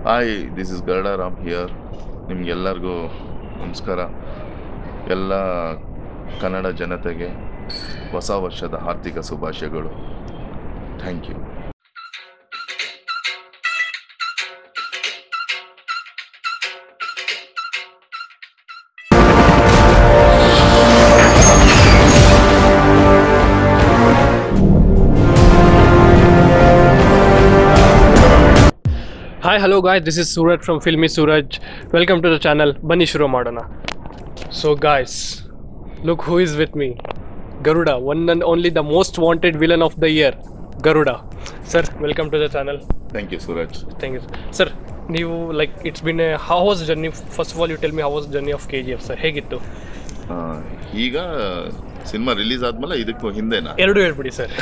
Hi, this is Garudaram here. ನಿಮಗೆಲ್ಲರಿಗೂ ನಮಸ್ಕಾರ. ಎಲ್ಲ ಕನ್ನಡ ಜನತೆಗೆ ಹೊಸ ವರ್ಷದ ಆರ್ಥಿಕ ಶುಭಾಶಯಗಳು. Thank you. Hi, hello guys, this is Suraj from Filmy Suraj. Welcome to the channel. Bani shuru madona. So guys, look who is with me. Garuda, one and only the most wanted villain of the year. Garuda. Sir, welcome to the channel. Thank you Suraj. Thank you. Sir, ನೀವು like it's been a how was the journey? First of all, you tell me how was the journey of KGF sir? ಹೇಗಿತ್ತು? ಈಗ cinema release ಆದ್ಮೇಲೆ ಇದಕ್ಕೂ ಹಿಂದೆನಾ? ಎರಡು ಹೇಳ್ಬಿಡಿ sir.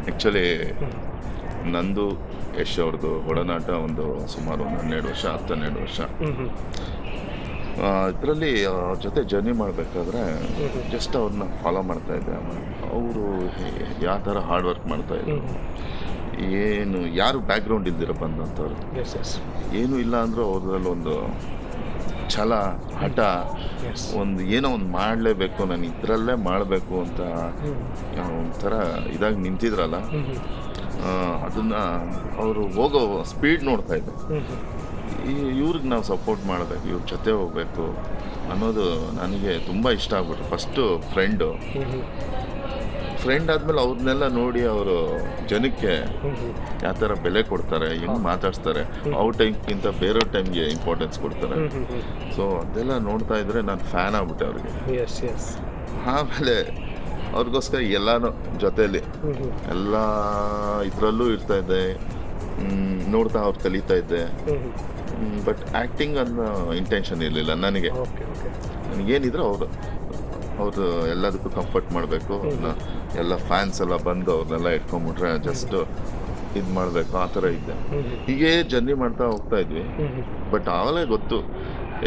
Actually ನಂದು ಯಶ್ ಅವ್ರದ್ದು ಒಡನಾಟ ಒಂದು ಸುಮಾರು 12 ವರ್ಷ. ಇದರಲ್ಲಿ ಅವ್ರ ಜೊತೆ ಜರ್ನಿ ಮಾಡಬೇಕಾದ್ರೆ ಜಸ್ಟ್ ಅವ್ರನ್ನ ಫಾಲೋ ಮಾಡ್ತಾ ಇದ್ದೆ. ಅವರು ಯಾವ ಥರ ಹಾರ್ಡ್ ವರ್ಕ್ ಮಾಡ್ತಾಯಿದ್ರು, ಏನು ಯಾರು ಬ್ಯಾಕ್ಗ್ರೌಂಡ್ ಇಲ್ದಿರ ಬಂದಂಥವ್ರು, ಏನೂ ಇಲ್ಲ ಅಂದರೂ ಅವ್ರದ್ರಲ್ಲಿ ಒಂದು ಛಲ, ಹಠ, ಒಂದು ಏನೋ ಒಂದು ಮಾಡಲೇಬೇಕು, ನಾನು ಇದರಲ್ಲೇ ಮಾಡಬೇಕು ಅಂತ ಒಂಥರ ಇದಾಗಿ ನಿಂತಿದ್ರಲ್ಲ, ಅದನ್ನು ಅವರು ಹೋಗೋ ಸ್ಪೀಡ್ ನೋಡ್ತಾ ಇದ್ದೆ. ಇವ್ರಿಗೆ ನಾವು ಸಪೋರ್ಟ್ ಮಾಡಬೇಕು, ಇವ್ರ ಜೊತೆ ಹೋಗ್ಬೇಕು ಅನ್ನೋದು ನನಗೆ ತುಂಬ ಇಷ್ಟ ಆಗ್ಬಿಟ್ರು. ಫಸ್ಟು ಫ್ರೆಂಡ್ ಆದಮೇಲೆ ಅವ್ರನ್ನೆಲ್ಲ ನೋಡಿ ಅವರು ಜನಕ್ಕೆ ಯಾವ ಥರ ಬೆಲೆ ಕೊಡ್ತಾರೆ, ಹೆಂಗೆ ಮಾತಾಡ್ಸ್ತಾರೆ, ಅವ್ರ ಟೈಮ್ಗಿಂತ ಬೇರೆಯವ್ರ ಟೈಮ್ಗೆ ಇಂಪಾರ್ಟೆನ್ಸ್ ಕೊಡ್ತಾರೆ. ಸೊ ಅದೆಲ್ಲ ನೋಡ್ತಾ ಇದ್ರೆ ನಾನು ಫ್ಯಾನ್ ಆಗ್ಬಿಟ್ಟೆ ಅವ್ರಿಗೆ. ಆಮೇಲೆ ಅವ್ರಿಗೋಸ್ಕರ ಎಲ್ಲನೂ ಜೊತೆಯಲ್ಲಿ ಎಲ್ಲ ಇದರಲ್ಲೂ ಇರ್ತಾಯಿದ್ದೆ, ನೋಡ್ತಾ ಅವ್ರು ಕಲಿತಾ ಇದ್ದೆ. ಬಟ್ ಆ್ಯಕ್ಟಿಂಗ್ ಅನ್ನೋ ಇಂಟೆನ್ಷನ್ ಇರಲಿಲ್ಲ ನನಗೇನಿದ್ರು ಅವರು ಎಲ್ಲದಕ್ಕೂ ಕಂಫರ್ಟ್ ಮಾಡಬೇಕು, ಎಲ್ಲ ಫ್ಯಾನ್ಸ್ ಎಲ್ಲ ಬಂದು ಅವ್ರನ್ನೆಲ್ಲ ಇಟ್ಕೊಂಡ್ಬಿಟ್ರೆ ಜಸ್ಟ್ ಇದು ಮಾಡಬೇಕು, ಆ ಥರ ಇದ್ದೆ. ಹೀಗೆ ಜರ್ನಿ ಮಾಡ್ತಾ ಹೋಗ್ತಾ ಇದ್ವಿ. ಬಟ್ ಆವಾಗಲೇ ಗೊತ್ತು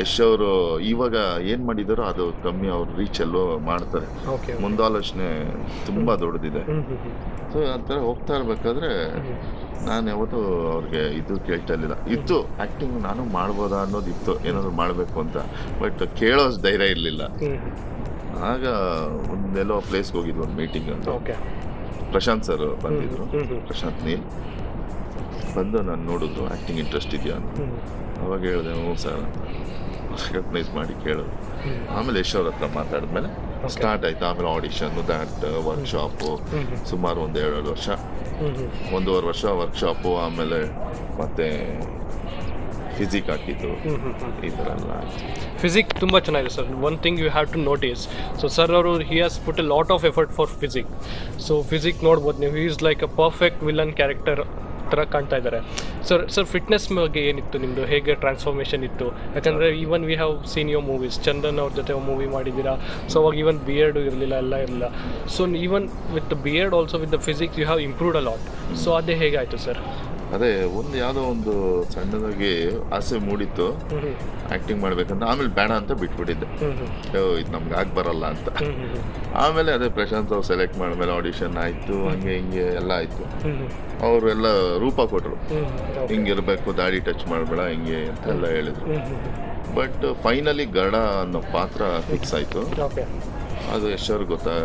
ಯಶ್ ಅವರು ಇವಾಗ ಏನು ಮಾಡಿದಾರೋ ಅದು ಕಮ್ಮಿ, ಅವ್ರ ರೀಚಲ್ಲೂ ಮಾಡ್ತಾರೆ, ಮುಂದಾಲೋಚನೆ ತುಂಬ ದೊಡ್ಡದಿದೆ. ಸೊ ಆ ಥರ ಹೋಗ್ತಾ ಇರ್ಬೇಕಾದ್ರೆ ನಾನು ಯಾವತ್ತೂ ಅವ್ರಿಗೆ ಇದು ಕೇಳ್ತಾ ಇರಲಿಲ್ಲ. ಇತ್ತು ಆ್ಯಕ್ಟಿಂಗ್ ನಾನು ಮಾಡ್ಬೋದಾ ಅನ್ನೋದಿತ್ತು, ಏನಾದರೂ ಮಾಡಬೇಕು ಅಂತ. ಬಟ್ ಕೇಳೋಷ್ಟು ಧೈರ್ಯ ಇರಲಿಲ್ಲ. ಆಗ ಒಂದೆಲ್ಲೋ ಪ್ಲೇಸ್ಗೆ ಹೋಗಿದ್ವಿ, ಒಂದು ಮೀಟಿಂಗ್ ಅಂತ. ಪ್ರಶಾಂತ್ ಸರ್ ಬಂದಿದ್ರು, ಪ್ರಶಾಂತ್ ನೀಲ್ ಬಂದು ನಾನು ನೋಡಿದ್ರು, ಆ್ಯಕ್ಟಿಂಗ್ ಇಂಟ್ರೆಸ್ಟ್ ಇದೆಯಾ ಅಂತ. ಅವಾಗ ಹೇಳಿದೆ ಹ್ಞೂ ಸರ್ ಅಂತ ರೆಕಗ್ನೈಸ್ ಮಾಡಿ ಕೇಳೋದು. ಆಮೇಲೆ ಯಶ್ ಅವ್ರ ಹತ್ರ ಮಾತಾಡಿದ್ಮೇಲೆ ಸ್ಟಾರ್ಟ್ ಆಯಿತು. ಆಮೇಲೆ ಆಡಿಷನ್ನು, ದ್ಯಾಟ್ ವರ್ಕ್ಶಾಪು, ಸುಮಾರು 1.5 ವರ್ಷ, 1.5 ವರ್ಷ ವರ್ಕ್ಶಾಪು. ಆಮೇಲೆ ಮತ್ತೆ ಫಿಸಿಕ್ ಹಾಕಿದ್ದು, ಈ ಥರ ಎಲ್ಲ ಆಯಿತು. ಫಿಸಿಕ್ ತುಂಬ ಚೆನ್ನಾಗಿದೆ sir. One thing you have to notice, so sir ಅವರು he has put a lot of effort for physique. So physique ನೋಡ್ಬೋದು ನೀವು, he is like a perfect villain character ಥರ ಕಾಣ್ತಾ ಇದ್ದಾರೆ. ಸರ್ ಫಿಟ್ನೆಸ್ ಬಗ್ಗೆ ಏನಿತ್ತು ನಿಮ್ಮದು, ಹೇಗೆ ಟ್ರಾನ್ಸ್ಫಾರ್ಮೇಷನ್ ಇತ್ತು? ಯಾಕಂದರೆ even we have seen your movies, Chandan ಅವ್ರ ಜೊತೆ ಮೂವಿ ಮಾಡಿದ್ದೀರಾ. ಸೊ ಅವಾಗ ಈವನ್ ಬಿಯರ್ಡು ಇರಲಿಲ್ಲ, ಎಲ್ಲ ಇರಲಿಲ್ಲ. So even with the beard also with the physics you have improved a lot. So ಅದೇ ಹೇಗಾಯಿತು ಸರ್? ಅದೇ ಯಾವುದೋ ಒಂದು ಸಣ್ಣದಾಗಿ ಆಸೆ ಮೂಡಿತ್ತು ಆ್ಯಕ್ಟಿಂಗ್ ಮಾಡ್ಬೇಕಂತ. ಆಮೇಲೆ ಬೇಡ ಅಂತ ಬಿಟ್ಬಿಟ್ಟಿದ್ದೆ, ಇದು ನಮ್ಗೆ ಆಗಿ ಬರಲ್ಲ ಅಂತ. ಆಮೇಲೆ ಅದೇ ಪ್ರಶಾಂತ್ ಅವ್ರು ಸೆಲೆಕ್ಟ್ ಮಾಡಿದ್ಮೇಲೆ ಆಡಿಷನ್ ಆಯಿತು, ಹಂಗೆ ಹಿಂಗೆ ಎಲ್ಲ ಆಯಿತು. ಅವರು ಎಲ್ಲ ರೂಪ ಕೊಟ್ಟರು, ಹಿಂಗಿರಬೇಕು, ದಾಡಿ ಟಚ್ ಮಾಡಬೇಡ, ಹಿಂಗೆ ಅಂತೆಲ್ಲ ಹೇಳಿದರು. ಬಟ್ ಫೈನಲಿ ಗರುಡ ಅನ್ನೋ ಪಾತ್ರ ಫಿಕ್ಸ್ ಆಯಿತು. ಅದು ಯಶ್ ಅವ್ರಿಗೆ ಗೊತ್ತಾಗ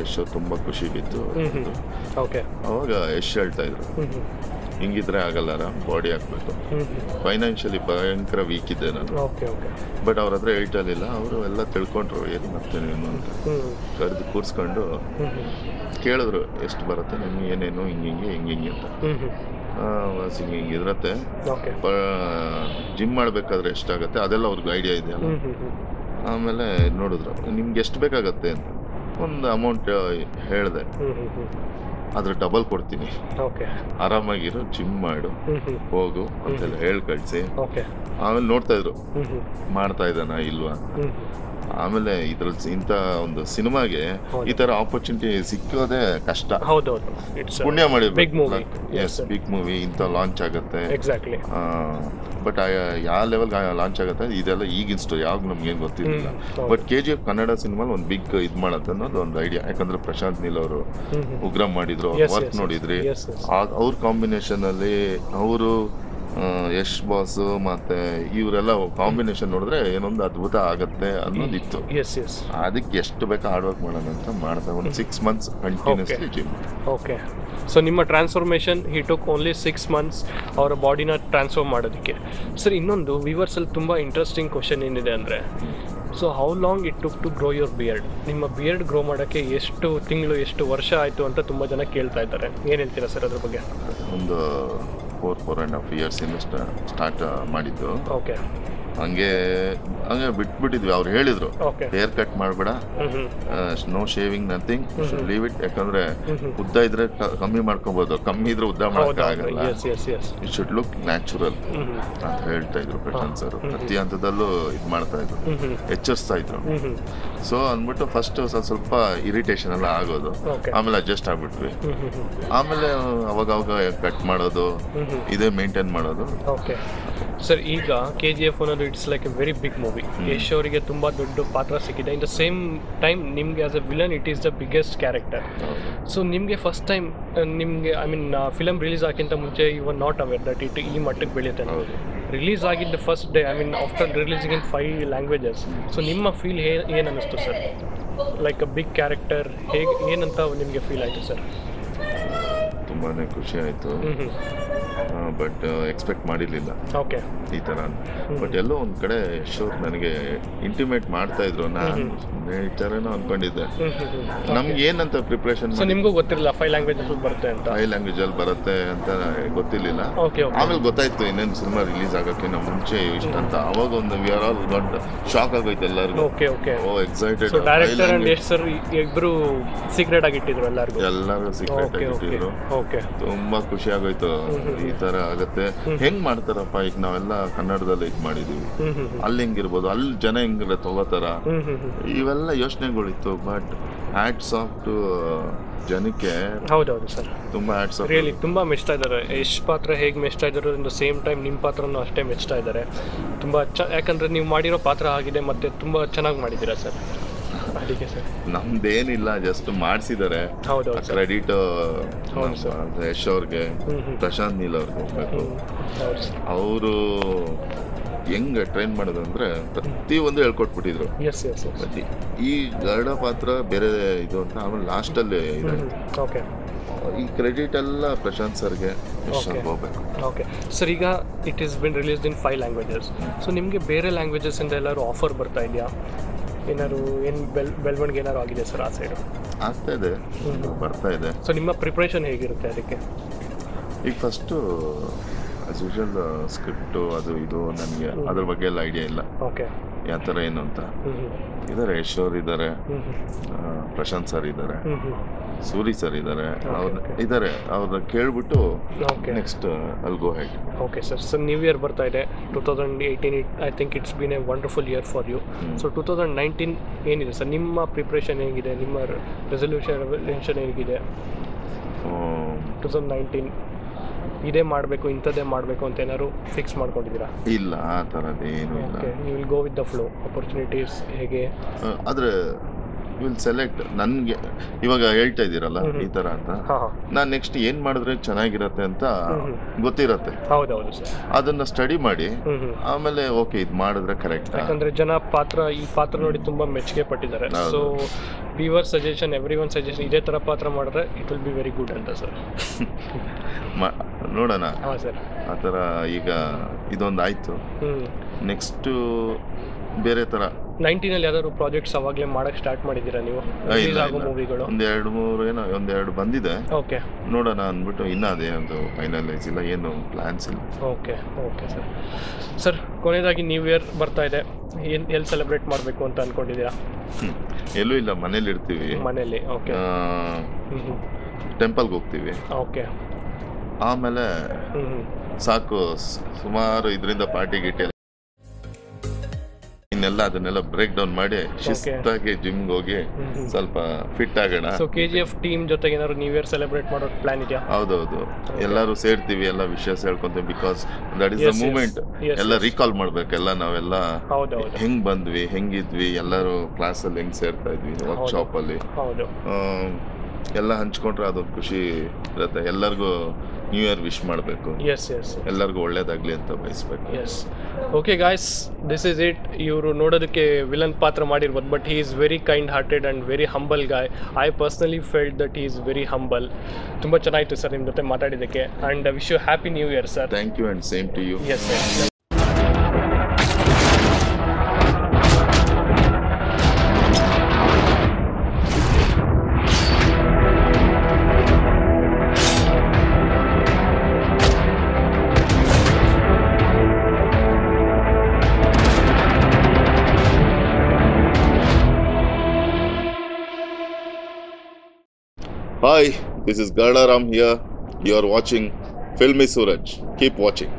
ಯಶ್ ಅವ್ರು ತುಂಬ ಖುಷಿ ಬಿತ್ತು. ಅವಾಗ ಯಶ್ ಹೇಳ್ತಾ ಇದ್ರು, ಹಿಂಗಿದ್ರೆ ಆಗಲ್ಲ, ಬಾಡಿ ಹಾಕ್ಬೇಕು. ಫೈನಾನ್ಷಿಯಲಿ ಭಯಂಕರ ವೀಕ್ ಇದ್ದೆ ನಾನು. ಬಟ್ ಅವ್ರ ಹತ್ರ ಹೇಳ್ತಿರ್ಲಿಲ್ಲ. ಅವರು ಎಲ್ಲ ತಿಳ್ಕೊಂಡ್ರು, ಏನು ಮಾಡ್ತೇನೆ ಏನು ಅಂತ. ಕರೆದು ಕೂರಿಸ್ಕೊಂಡು ಕೇಳಿದ್ರು, ಎಷ್ಟು ಬರುತ್ತೆ ನಿಮ್ಗೆ, ಏನೇನು, ಹಿಂಗೆ ಅಂತ. ಹಿಂಗಿರತ್ತೆ, ಜಿಮ್ ಮಾಡಬೇಕಾದ್ರೆ ಎಷ್ಟಾಗತ್ತೆ ಅದೆಲ್ಲ ಅವ್ರಿಗೆ ಐಡಿಯಾ ಇದೆ ಅಲ್ಲ. ಆಮೇಲೆ ನೋಡಿದ್ರು, ನಿಮ್ಗೆ ಎಷ್ಟು ಬೇಕಾಗತ್ತೆ ಅಂತ ಒಂದು ಅಮೌಂಟ್ ಹೇಳಿದೆ. ಅದ್ರ ಡಬಲ್ ಕೊಡ್ತೀನಿ, ಆರಾಮಾಗಿರೋ, ಜಿಮ್ ಮಾಡು, ಹೋಗು ಅಂತೆಲ್ಲ ಹೇಳಿ ಕಳಿಸಿ. ಆಮೇಲೆ ನೋಡ್ತಾ ಇದ್ರು ಮಾಡ್ತಾ ಇದ್ದಾನ ಇಲ್ವಾ. ಆಮೇಲೆ ಇದ್ರಲ್ಲಿ ಇಂಥ ಒಂದು ಸಿನಿಮಾಗೆ ಈ ತರ ಆಪರ್ಚುನಿಟಿ ಸಿಕ್ಕೋದೇ ಕಷ್ಟ. ಪುಣ್ಯ ಮಾಡಿರ್ಬೇಕು. ಎಸ್, ಬಿಗ್ ಮೂವಿ ಇಂಥ ಲಾಂಚ್ ಆಗುತ್ತೆ. ಬಟ್ ಯಾವ ಲೆವೆಲ್ ಲಾಂಚ್ ಆಗುತ್ತೆ ಇದೆಲ್ಲ ಈಗಿನ ಸ್ಟೋರಿ, ಯಾವಾಗ ನಮ್ಗೇನು ಗೊತ್ತಿರಲಿಲ್ಲ. ಬಟ್ KGF ಕನ್ನಡ ಸಿನಿಮಾಲ್ ಒಂದು ಬಿಗ್ ಇದು ಮಾಡತ್ತೆ ಅನ್ನೋದು ಒಂದು ಐಡಿಯಾ. ಯಾಕಂದ್ರೆ ಪ್ರಶಾಂತ್ ನೀಲ್ ಅವರು ಉಗ್ರಂ ಮಾಡಿದ್ರು, ವರ್ಕ್ ನೋಡಿದ್ರಿ, ಅವ್ರ ಕಾಂಬಿನೇಷನ್ ಅಲ್ಲಿ ಅವರು ಯಶ್ ಬಾಸು ಮತ್ತೆ ಇವರೆಲ್ಲ ಕಾಂಬಿನೇಷನ್ ನೋಡಿದ್ರೆ ಏನೊಂದು ಅದ್ಭುತ ಆಗತ್ತೆ ಅನ್ನೋದಿತ್ತು. S S. ಅದಕ್ಕೆ ಎಷ್ಟು ಬೇಕಾ ಹಾರ್ಡ್ ವರ್ಕ್ ಮಾಡೋಣ ಅಂತ ಮಾಡ್ದೆ. ಒಂದು 6 months continuously gym. Okay. So ನಿಮ್ಮ transformation he took only 6 months ಅವರ ಬಾಡಿನ ಟ್ರಾನ್ಸ್ಫಾರ್ಮ್ ಮಾಡೋದಕ್ಕೆ. ಸರ್ ಇನ್ನೊಂದು ವ್ಯೂವರ್ಸಲ್ಲಿ ತುಂಬ ಇಂಟ್ರೆಸ್ಟಿಂಗ್ ಕ್ವಶನ್ ಏನಿದೆ ಅಂದರೆ, so how long it took to grow your beard? ನಿಮ್ಮ ಬಿಯರ್ಡ್ ಗ್ರೋ ಮಾಡೋಕ್ಕೆ ಎಷ್ಟು ತಿಂಗಳು ಎಷ್ಟು ವರ್ಷ ಆಯಿತು ಅಂತ ತುಂಬ ಜನ ಕೇಳ್ತಾ ಇದ್ದಾರೆ. ಏನು ಹೇಳ್ತೀರಾ ಸರ್ ಅದ್ರ ಬಗ್ಗೆ? ಒಂದು 4.5 years ಸ್ಟಾರ್ಟ್ ಮಾಡಿದ್ದು. ಓಕೆ. ಹಂಗೆ ಬಿಟ್ಬಿಟ್ಟಿದ್ವಿ. ಅವ್ರು ಹೇಳಿದ್ರು ಹೇರ್ ಕಟ್ ಮಾಡಬೇಡ, no shaving, nothing, should leave it. ಯಾಕಂದ್ರೆ ಉದ್ದ ಇದ್ರೆ ಕಮ್ಮಿ ಮಾಡ್ಕೋಬಹುದು, ಕಮ್ಮಿ ಇದ್ರೆ ಉದ್ದ ಮಾಡೋಕ್ಕಾಗಲ್ಲ. ಇಟ್ ಶುಡ್ ಲುಕ್ ನ್ಯಾಚುರಲ್ ಅಂತ ಹೇಳ್ತಾ ಇದ್ರು ಪ್ರಶಾಂತ್ ಸರ್. ಪ್ರತಿ ಹಂತದಲ್ಲೂ ಇದು ಮಾಡ್ತಾ ಇದ್ರು, ಎಚ್ಚರಿಸ್ತಾ ಇದ್ರು. ಸೊ ಅಂದ್ಬಿಟ್ಟು ಫಸ್ಟ್ ಸ್ವಲ್ಪ ಇರಿಟೇಷನ್ ಎಲ್ಲ ಆಗೋದು, ಆಮೇಲೆ ಅಡ್ಜಸ್ಟ್ ಆಗ್ಬಿಟ್ವಿ. ಆಮೇಲೆ ಅವಾಗ ಕಟ್ ಮಾಡೋದು, ಇದೇ ಮೇಂಟೈನ್ ಮಾಡೋದು. ಓಕೆ ಸರ್, ಈಗ KGF ಅನ್ನೋದು it's like a very big movie. Yash ಅವರಿಗೆ ತುಂಬ ದೊಡ್ಡ ಪಾತ್ರ ಸಿಕ್ಕಿದೆ. ಇನ್ ದ ಸೇಮ್ ಟೈಮ್ ನಿಮಗೆ as a villain it is the biggest character. So ನಿಮಗೆ ಫಸ್ಟ್ ಟೈಮ್ ನಿಮಗೆ ಐ ಮೀನ್ ಫಿಲಮ್ ರಿಲೀಸ್ ಆಗಿಂತ ಮುಂಚೆ you are not aware that it ಈ ಮಟ್ಟಕ್ಕೆ ಬೆಳೆಯುತ್ತೆ. ರಿಲೀಸ್ ಆಗಿದ್ದ first day, I mean after releasing in 5 languages, so ನಿಮ್ಮ feel ಏನು ಅನ್ನಿಸ್ತು sir? Like a big character ಹೇಗೆ ಏನಂತ ನಿಮಗೆ ಫೀಲ್ ಆಯಿತು ಸರ್? ತುಂಬಾ ಖುಷಿ ಆಯಿತು, ಬಟ್ ಎಕ್ಸ್ಪೆಕ್ಟ್ ಮಾಡಿರಲಿಲ್ಲ ಓಕೆ ಈ ಥರ. ಬಟ್ ಎಲ್ಲೋ ಒಂದು ಕಡೆ ಯಶೋರ್ ನನಗೆ ಇಂಟಿಮೇಟ್ ಮಾಡ್ತಾ ಇದ್ರು. ನಾನು ಈ ಥರನೋ ಅಂದ್ಕೊಂಡಿದ್ದೆ. ನಮ್ಗೆ ಏನಂತ ಪ್ರಿಪ್ರೇಷನ್, ಸೊ ನಿಮಗೂ ಗೊತ್ತಿರಲಿಲ್ಲ 5 languages ಬರುತ್ತೆ ಅಂತ? 5 languages ಬರುತ್ತೆ ಅಂತ ಗೊತ್ತಿರಲಿಲ್ಲ. ಆಮೇಲೆ ಗೊತ್ತಾಯ್ತು ಇನ್ನೇನು ಸಿನಿಮಾ ರಿಲೀಸ್ ಆಗೋಕ್ಕಿಂತ ಮುಂಚೆ ಇಷ್ಟ ಅಂತ. ಅವಾಗ ಒಂದು we are all got shock ಆಗೋಯ್ತು ಎಲ್ಲರಿಗೂ. Oh excited. Director and Yash sir ಇಬ್ಬರು ಸೀಕ್ರೆಟ್ ಆಗಿಟ್ಟಿದ್ರು ಎಲ್ಲರೂ ಸೀಕ್ರೆಟ್ ಆಗಿಟ್ಟಿದ್ರು. ತುಂಬಾ ಖುಷಿ ಆಗೋಯ್ತು. ಈ ತರ ಆಗತ್ತೆ, ಹೆಂಗ್ ಮಾಡ್ತಾರಪ್ಪ, ಈಗ ನಾವೆಲ್ಲ ಕನ್ನಡದಲ್ಲಿ ಇದು ಮಾಡಿದೀವಿ, ಅಲ್ಲಿ ಹೆಂಗಿರ್ಬೋದು, ಅಲ್ಲಿ ಜನ ಹೆಂಗಿರ ತಗೋತಾರ, ಇವೆಲ್ಲ ಯೋಚನೆಗಳಿತ್ತು. ಬಟ್ ಹ್ಯಾಟ್ಸ್ ಆಫ್ ಟು ಜನಕ್ಕೆ. ಹೌದೌದು ಸರ್, ತುಂಬಾ ಹ್ಯಾಟ್ಸ್ ಆಫ್. ರಿಯಲಿ ತುಂಬಾ ಮೆಚ್ತಾ ಇದ್ದಾರೆ. ಯಶ್ ಪಾತ್ರ ಹೇಗೆ ಮೆಚ್ತಾ ಇದ್ದಾರೆ, ಇನ್ ದ ಸೇಮ್ ಟೈಮ್ ನಿಮ್ಮ ಪಾತ್ರನೂ ಅಷ್ಟೇ ಮೆಚ್ತಾ ಇದ್ದಾರೆ. ತುಂಬಾ ಯಾಕಂದ್ರೆ ನೀವು ಮಾಡಿರೋ ಪಾತ್ರ ಆಗಿದೆ ಮತ್ತೆ ತುಂಬಾ ಚೆನ್ನಾಗಿ ಮಾಡಿದ್ದೀರಾ ಸರ್. ಅದಕ್ಕೆ ಸರ್ ನಮ್ದೇನಿಲ್ಲ, ಜಸ್ಟ್ ಮಾಡಿಸಿದ್ದಾರೆ. ಕ್ರೆಡಿಟ್ ಯಶ್ ಅವ್ರಿಗೆ, ಪ್ರಶಾಂತ್ ನೀಲ್ ಅವ್ರಿಗೆ ಹೋಗ್ಬೇಕು. ಅವರು ಹೆಂಗ್ ಟ್ರೈನ್ ಮಾಡೋದು ಅಂದ್ರೆ ಪ್ರತಿಯೊಂದು ಹೇಳ್ಕೊಟ್ಬಿಟ್ಟಿದ್ರು. ಈ ಗರುಡ ಪಾತ್ರ ಬೇರೆ ಇದು ಅಂತ. ಆಮೇಲೆ ಲಾಸ್ಟಲ್ಲಿ ಇದೆ, ಈ ಕ್ರೆಡಿಟ್ ಎಲ್ಲ ಪ್ರಶಾಂತ್ ಸರ್ಗೆ, ಯಶ್ ಅವ್ರಿಗೆ ಹೋಗ್ಬೇಕು. ಓಕೆ ಸರ್, ಈಗ it is been released in 5 languages. So ನಿಮಗೆ ಬೇರೆ ಲ್ಯಾಂಗ್ವೇಜಸ್ ಇಂದ ಎಲ್ಲರೂ ಆಫರ್ ಬರ್ತಾ ಇದೆಯಾ? ಏನಾದ್ರು ಬೆಳವಣಿಗೆ ಏನಾದ್ರು ಆಗಿದೆ ಸರ್ ಆ ಸೈಡ್? ಆಗ್ತಾ ಇದೆ, ಬರ್ತಾ ಇದೆ. ಸೊ ನಿಮ್ಮ ಪ್ರಿಪ್ರೇಷನ್ ಹೇಗಿರುತ್ತೆ ಅದಕ್ಕೆ? ಈಗ ಫಸ್ಟು ಆಸ್ ಯೂಶುವಲ್ ಸ್ಕ್ರಿಪ್ಟು ಅದು ಇದು ನನಗೆ ಅದ್ರ ಬಗ್ಗೆ ಎಲ್ಲ ಐಡಿಯಾ ಇಲ್ಲ. ಓಕೆ, ಯಾವ ಥರ ಏನು ಅಂತ. ಇದ್ದಾರೆ ಯಶ್ ಅವ್ರು ಇದ್ದಾರೆ, ಪ್ರಶಾಂತ್ ಸರ್ ಇದ್ದಾರೆ, ಸೂರಿ ಸರ್ ಇದ್ದಾರೆ, ಅವ್ರನ್ನ ಕೇಳ್ಬಿಟ್ಟು next I'll go head. Okay sir. So new year ಬರ್ತಾ ಇದೆ 2018. I think it's been a wonderful year for you. So 2019 ಏನಿದೆ ಸರ್ ನಿಮ್ಮ ಪ್ರಿಪ್ರೇಷನ್ ಹೇಗಿದೆ? ನಿಮ್ಮ ರೆಸಲ್ಯೂಷನ್ ಹೇಗಿದೆ 2019? ಇದೇ ಮಾಡಬೇಕು, ಇಂಥದ್ದೇ ಮಾಡಬೇಕು ಅಂತ ಏನಾದ್ರು ಫಿಕ್ಸ್ ಮಾಡ್ಕೊಂಡಿದ್ದೀರಾ? ಇಲ್ಲ, ಆ ಥರದ್ದೇನು ಇಲ್ಲ. You will go with the flow, opportunities ಹೇಗೆ ಆದರೆ ವಿಲ್ ಸೆಲೆಕ್ಟ್. ನನಗೆ ಇವಾಗ ಹೇಳ್ತಾ ಇದ್ದೀರಲ್ಲ ಈ ಥರ ಅಂತ, ನಾನು ನೆಕ್ಸ್ಟ್ ಏನು ಮಾಡಿದ್ರೆ ಚೆನ್ನಾಗಿರತ್ತೆ ಅಂತ ಗೊತ್ತಿರತ್ತೆ. ಹೌದೌದು ಸರ್. ಅದನ್ನು ಸ್ಟಡಿ ಮಾಡಿ ಆಮೇಲೆ ಓಕೆ ಇದು ಮಾಡಿದ್ರೆ ಕರೆಕ್ಟ್. ಯಾಕಂದರೆ ಜನ ಈ ಪಾತ್ರ ನೋಡಿ ತುಂಬ ಮೆಚ್ಚುಗೆ ಪಟ್ಟಿದ್ದಾರೆ. So viewer suggestion, everyone suggestion, ಇದೇ ಥರ ಪಾತ್ರ ಮಾಡಿದ್ರೆ it will be very good ಅಂತ ಸರ್. ನೋಡೋಣ. ಹಾಂ ಸರ್, ಆ ಥರ ಈಗ ಇದೊಂದು ಆಯಿತು. ನೆಕ್ಸ್ಟು ಬೇರೆ ಥರ 19 ಯಾವ್ದಾದ್ರು ಪ್ರಾಜೆಕ್ಟ್ಸ್ ಅವಾಗಲೇ ಮಾಡಕ್ಕೆ ಸ್ಟಾರ್ಟ್ ಮಾಡಿದ್ದೀರಾ ನೀವು? ಮೂವಿಗಳು ಒಂದೆರಡು ಬಂದಿದೆ. ಓಕೆ, ನೋಡೋಣ ಅಂದ್ಬಿಟ್ಟು ಇನ್ನೂ ಅದೇ ಒಂದು ಫೈನಲೈಸ್ ಇಲ್ಲ, ಏನು ಪ್ಲಾನ್ಸ್ ಇಲ್ಲ. Okay sir. ಸರ್ ಕೊನೆಯದಾಗಿ ನ್ಯೂ ಇಯರ್ ಬರ್ತಾ ಇದೆ, ಎಲ್ಲಿ ಸೆಲೆಬ್ರೇಟ್ ಮಾಡಬೇಕು ಅಂತ ಅಂದ್ಕೊಂಡಿದ್ದೀರಾ? ಎಲ್ಲೂ ಇಲ್ಲ, ಮನೇಲಿ ಇರ್ತೀವಿ. ಮನೇಲಿ? ಓಕೆ. ಟೆಂಪಲ್ಗೆ ಹೋಗ್ತೀವಿ. ಓಕೆ. ಆಮೇಲೆ ಸಾಕು, ಸುಮಾರು ಇದರಿಂದ ಪಾರ್ಟಿ ಗಿಟಿ ಇನ್ನೆಲ್ಲ ಅದನ್ನೆಲ್ಲ ಬ್ರೇಕ್ ಡೌನ್ ಮಾಡಿ ಶಿಸ್ತಾಗಿ ಜಿಮ್ಗೆ ಹೋಗಿ ಸ್ವಲ್ಪ ಫಿಟ್ ಆಗೋಣ. ಸೊ KGF ಟೀಮ್ ಜೊತೆಗೆ ಏನಾದ್ರು ನ್ಯೂ ಇಯರ್ ಸೆಲೆಬ್ರೇಟ್ ಮಾಡೋ ಪ್ಲಾನ್ ಇದೆಯಾ? ಹೌದೌದು, ಎಲ್ಲರೂ ಸೇರ್ತೀವಿ, ಎಲ್ಲ ವಿಷಯಸ್ ಹೇಳ್ಕೊಂತೀವಿ. Because that is the moment. ಎಲ್ಲ ರೀಕಾಲ್ ಮಾಡ್ಬೇಕೆಲ್ಲ, ನಾವೆಲ್ಲ ಹೆಂಗ್ ಬಂದ್ವಿ, ಹೆಂಗಿದ್ವಿ, ಎಲ್ಲರೂ ಕ್ಲಾಸಲ್ಲಿ ಹೆಂಗ್ ಸೇರ್ತಾ ಇದ್ವಿ, ವರ್ಕ್ಶಾಪ್ ಅಲ್ಲಿ. ಎಲ್ಲ ಹಂಚ್ಕೊಂಡ್ರೆ ಅದೊಂದು ಖುಷಿ ಇರುತ್ತೆ. ಎಲ್ಲರಿಗೂ ನ್ಯೂ ಇಯರ್ ವಿಶ್ ಮಾಡಬೇಕು, ಎಸ್ ಎಸ್ ಎಲ್ಲರಿಗೂ ಒಳ್ಳೇದಾಗಲಿ ಅಂತ ಬಯಸ್ಬೇಕು. Yes. Okay guys, this is it. ಇವರು ನೋಡೋದಕ್ಕೆ ವಿಲನ್ ಪಾತ್ರ ಮಾಡಿರ್ಬೋದು, but he is very kind hearted and very humble guy. I personally felt that he is very humble. ತುಂಬ ಚೆನ್ನಾಗಿತ್ತು ಸರ್ ನಿಮ್ಮ ಜೊತೆ ಮಾತಾಡಿದ್ದಕ್ಕೆ, and wish you happy new year sir. Thank you and same to you. Yes sir. Hi, this is Gardaram here. You are watching Filmy Suraj. Keep watching.